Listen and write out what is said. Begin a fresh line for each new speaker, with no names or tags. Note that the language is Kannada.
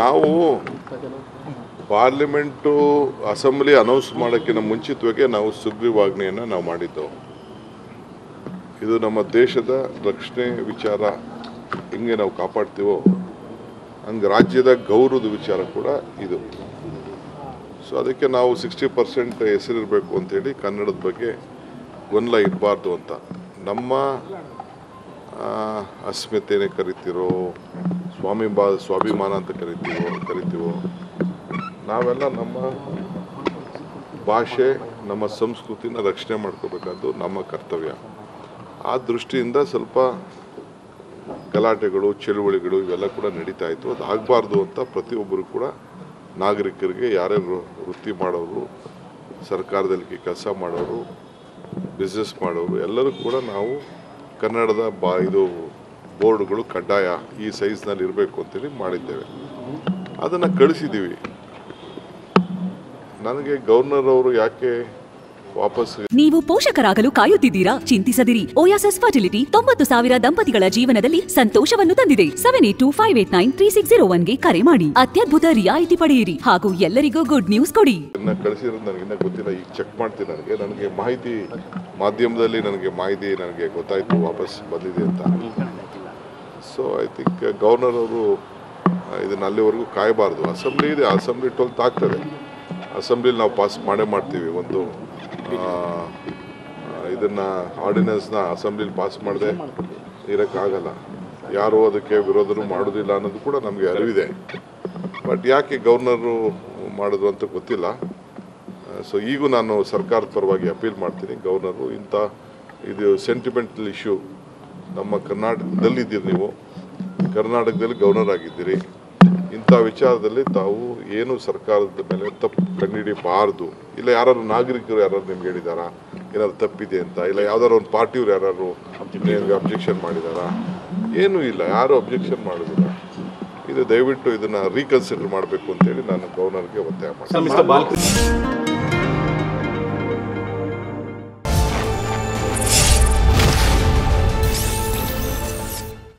ನಾವು ಪಾರ್ಲಿಮೆಂಟು ಅಸೆಂಬ್ಲಿ ಅನೌನ್ಸ್ ಮಾಡೋಕ್ಕಿಂತ ಮುಂಚಿತವಾಗಿ ನಾವು ಸುಗ್ರೀವಾಜ್ಞೆಯನ್ನು ನಾವು ಮಾಡಿದ್ದೆವು. ಇದು ನಮ್ಮ ದೇಶದ ರಕ್ಷಣೆ ವಿಚಾರ ಹೆಂಗೆ ನಾವು ಕಾಪಾಡ್ತೀವೋ ಹಂಗೆ ರಾಜ್ಯದ ಗೌರವದ ವಿಚಾರ ಕೂಡ ಇದು. ಸೊ ಅದಕ್ಕೆ ನಾವು 60% ಹೆಸರಿರಬೇಕು ಅಂತೇಳಿ ಕನ್ನಡದ ಬಗ್ಗೆ ಗೊಂದಲ ಇರಬಾರ್ದು ಅಂತ ನಮ್ಮ ಅಸ್ಮಿತೆನೇ ಕರಿತಿರೋ ಸ್ವಾಭಿಮಾನ ಅಂತ ಕರಿತೀವೋ ನಾವೆಲ್ಲ ನಮ್ಮ ಭಾಷೆ ನಮ್ಮ ಸಂಸ್ಕೃತಿನ ರಕ್ಷಣೆ ಮಾಡ್ಕೋಬೇಕಾದ್ದು ನಮ್ಮ ಕರ್ತವ್ಯ. ಆ ದೃಷ್ಟಿಯಿಂದ ಸ್ವಲ್ಪ ಗಲಾಟೆಗಳು ಚಳುವಳಿಗಳು ಇವೆಲ್ಲ ಕೂಡ ನಡೀತಾ ಇತ್ತು. ಅದು ಆಗಬಾರ್ದು ಅಂತ ಪ್ರತಿಯೊಬ್ಬರು ಕೂಡ ನಾಗರಿಕರಿಗೆ ಯಾರೇ ವೃತ್ತಿ ಮಾಡೋರು, ಸರ್ಕಾರದಲ್ಲಿ ಕೆಲಸ ಮಾಡೋರು, ಬಿಸ್ನೆಸ್ ಮಾಡೋರು ಎಲ್ಲರೂ ಕೂಡ ನಾವು ಕನ್ನಡದ ಇದು ಬೋರ್ಡ್ಗಳು ಕಡ್ಡಾಯ ಈ ಸೈಜ್ನಲ್ಲಿ ಇರಬೇಕು ಅಂತೇಳಿ ಮಾಡಿದ್ದೇವೆ. ಅದನ್ನು ಕಳಿಸಿದ್ದೀವಿ. ನನಗೆ ಗವರ್ನರ್ ಅವರು ಯಾಕೆ ವಾಪಸ್
ನೀವು ಪೋಷಕರಾಗಲು ಕಾಯುತ್ತಿದ್ದೀರಾ? ಚಿಂತಿಸದಿರಿ. ಓಯಾಸಿಸ್ ಫರ್ಟಿಲಿಟಿ 90,000 ದಂಪತಿಗಳ ಜೀವನದಲ್ಲಿ ಸಂತೋಷವನ್ನು ತಂದಿದೆ. 7825893601 ಗೆ ಕರೆ ಮಾಡಿ ಅತ್ಯದ್ಭುತ ರಿಯಾಯಿತಿ ಪಡೆಯಿರಿ ಹಾಗೂ ಎಲ್ಲರಿಗೂ ಗುಡ್ ನ್ಯೂಸ್ ಕೊಡಿ.
ಕಳಿಸಿರೋದು ನನಗಿನ್ನ ಗೊತ್ತಿಲ್ಲ, ಈಗ ಚೆಕ್ ಮಾಡ್ತೀನಿ. ನನಗೆ ಮಾಹಿತಿ ಮಾಧ್ಯಮದಲ್ಲಿ ನನಗೆ ಗೊತ್ತಾಯ್ತು ವಾಪಸ್ ಬಂದಿದೆ ಅಂತ. ಸೊ ಐ ಥಿಂಕ್ ಗವರ್ನರ್ ಅವರು ಇದನ್ನ ಅಲ್ಲಿವರೆಗೂ ಕಾಯಬಾರ್ದು. ಅಸೆಂಬ್ಲಿ ಇದೆ, ಅಸೆಂಬ್ಲಿ 12th ಆಗ್ತದೆ. ಅಸೆಂಬ್ಲಿಲಿ ನಾವು ಪಾಸ್ ಮಾಡ್ತೀವಿ. ಒಂದು ಇದನ್ನು ಆರ್ಡಿನೆನ್ಸ್ನ ಅಸೆಂಬ್ಲಿಲಿ ಪಾಸ್ ಮಾಡದೆ ಇರೋಕ್ಕಾಗಲ್ಲ. ಯಾರೂ ಅದಕ್ಕೆ ವಿರೋಧನೂ ಮಾಡೋದಿಲ್ಲ ಅನ್ನೋದು ಕೂಡ ನಮಗೆ ಅರಿವಿದೆ. ಬಟ್ ಯಾಕೆ ಗವರ್ನರು ಮಾಡಿದ್ರು ಅಂತ ಗೊತ್ತಿಲ್ಲ. ಸೊ ಈಗೂ ನಾನು ಸರ್ಕಾರದ ಪರವಾಗಿ ಅಪೀಲ್ ಮಾಡ್ತೀನಿ. ಗವರ್ನರು ಇದು ಸೆಂಟಿಮೆಂಟಲ್ ಇಶ್ಯೂ. ನಮ್ಮ ಕರ್ನಾಟಕದಲ್ಲಿದ್ದೀರಿ, ನೀವು ಕರ್ನಾಟಕದಲ್ಲಿ ಗವರ್ನರ್ ಆಗಿದ್ದೀರಿ. ಇಂಥ ವಿಚಾರದಲ್ಲಿ ತಾವು ಏನು ಸರ್ಕಾರದ ಮೇಲೆ ತಪ್ಪು ಕಂಡುಹಿಡಿಯಬಾರ್ದು. ಇಲ್ಲ ಯಾರು ನಾಗರಿಕರು ನಿಮ್ಗೆ ಹೇಳಿದಾರಾ ಏನಾದ್ರು ತಪ್ಪಿದೆ ಅಂತ? ಇಲ್ಲ ಯಾವ್ದಾದ್ರು ಒಂದು ಪಾರ್ಟಿಯವ್ರು ಯಾರು ನಿಮ್ಗೆ ಅಬ್ಜೆಕ್ಷನ್ ಮಾಡಿದಾರಾ? ಏನೂ ಇಲ್ಲ, ಯಾರು ಅಬ್ಜೆಕ್ಷನ್ ಮಾಡೋದಿಲ್ಲ. ಇದು ದಯವಿಟ್ಟು ಇದನ್ನು ರೀಕನ್ಸಿಡರ್ ಮಾಡಬೇಕು ಅಂತೇಳಿ ನಾನು ಗವರ್ನರ್ಗೆ ಒತ್ತಾಯ ಮಾಡ್ತೀನಿ.